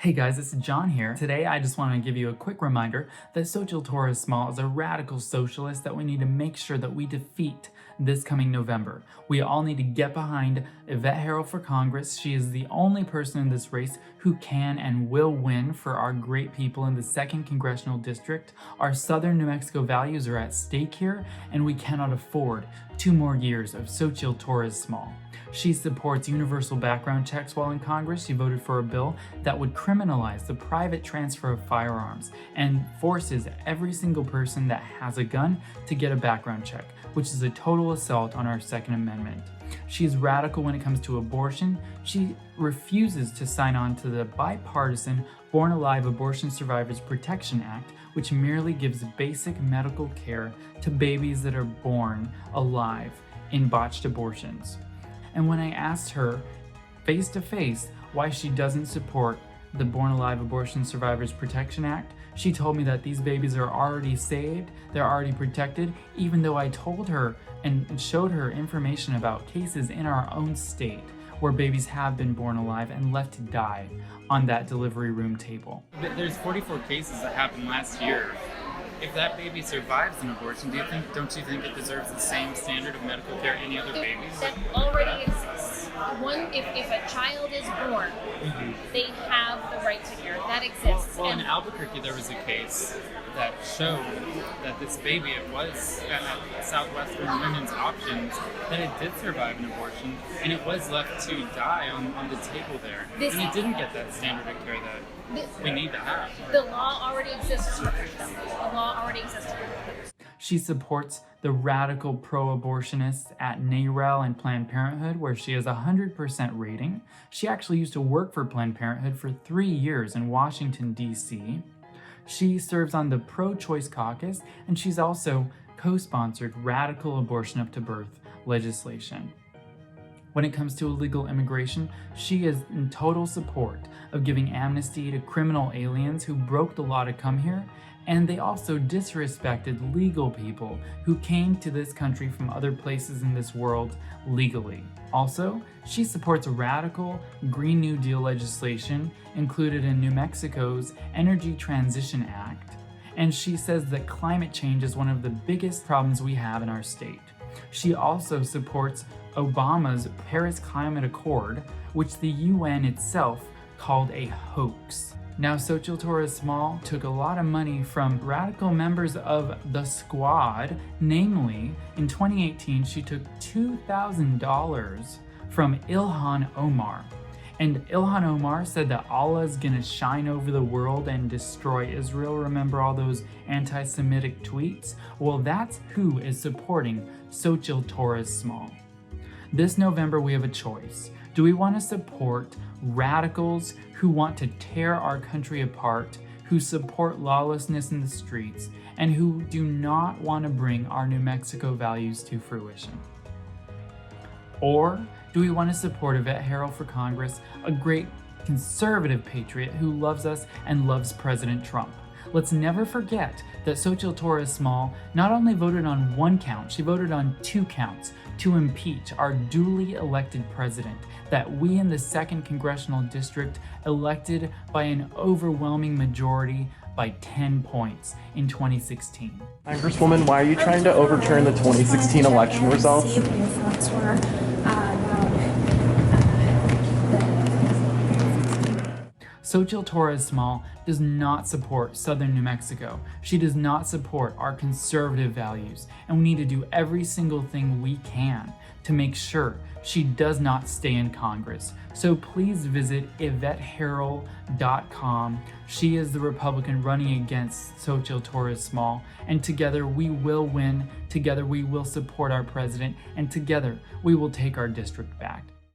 Hey guys, it's John here. Today I just want to give you a quick reminder that Xochitl Torres Small is a radical socialist that we need to make sure that we defeat this coming November. We all need to get behind Yvette Herrell for Congress. She is the only person in this race who can and will win for our great people in the 2nd Congressional District. Our southern New Mexico values are at stake here, and we cannot afford 2 more years of Xochitl Torres Small. She supports universal background checks while in Congress. She voted for a bill that would criminalize the private transfer of firearms and forces every single person that has a gun to get a background check, which is a total assault on our Second Amendment. She's radical when it comes to abortion. She refuses to sign on to the bipartisan Born Alive Abortion Survivors Protection Act, which merely gives basic medical care to babies that are born alive in botched abortions. And when I asked her face to face why she doesn't support the Born Alive Abortion Survivors Protection Act, she told me that these babies are already saved, they're already protected, even though I told her and showed her information about cases in our own state where babies have been born alive and left to die on that delivery room table. There's 44 cases that happened last year. If that baby survives an abortion, don't you think it deserves the same standard of medical care any other babies? That already exists. If a child is born, they have the right to care. That exists. Well, in Albuquerque, there was a case that showed that this baby, it was at Southwestern Women's Options, that it did survive an abortion, and it was left to die on the table there. And it didn't get that standard of care that we need to have. The law already exists to protect them. The law already exists to protect them. She supports the radical pro-abortionists at NARAL and Planned Parenthood, where she has a 100% rating. She actually used to work for Planned Parenthood for 3 years in Washington, D.C. She serves on the pro-choice caucus, and she's also co-sponsored radical abortion up to birth legislation. When it comes to illegal immigration, she is in total support of giving amnesty to criminal aliens who broke the law to come here, and they also disrespected legal people who came to this country from other places in this world legally. Also, she supports radical Green New Deal legislation included in New Mexico's Energy Transition Act, and she says that climate change is one of the biggest problems we have in our state. She also supports Obama's Paris Climate Accord, which the UN itself called a hoax. Now, Xochitl Torres Small took a lot of money from radical members of the squad. Namely, in 2018, she took $2,000 from Ilhan Omar. And Ilhan Omar said that Allah is gonna shine over the world and destroy Israel. Remember all those anti-Semitic tweets? Well, that's who is supporting Xochitl Torres Small. This November, we have a choice. Do we want to support radicals who want to tear our country apart, who support lawlessness in the streets, and who do not want to bring our New Mexico values to fruition? Or do we want to support Yvette Herrell for Congress, a great conservative patriot who loves us and loves President Trump? Let's never forget that Xochitl Torres Small not only voted on 1 count, she voted on 2 counts to impeach our duly elected president that we in the 2nd Congressional District elected by an overwhelming majority by 10 points in 2016. Congresswoman, why are you trying to overturn the 2016 election results? Xochitl Torres Small does not support Southern New Mexico. She does not support our conservative values, and we need to do every single thing we can to make sure she does not stay in Congress. So please visit YvetteHerrell.com. She is the Republican running against Xochitl Torres Small, and together we will win, together we will support our president, and together we will take our district back.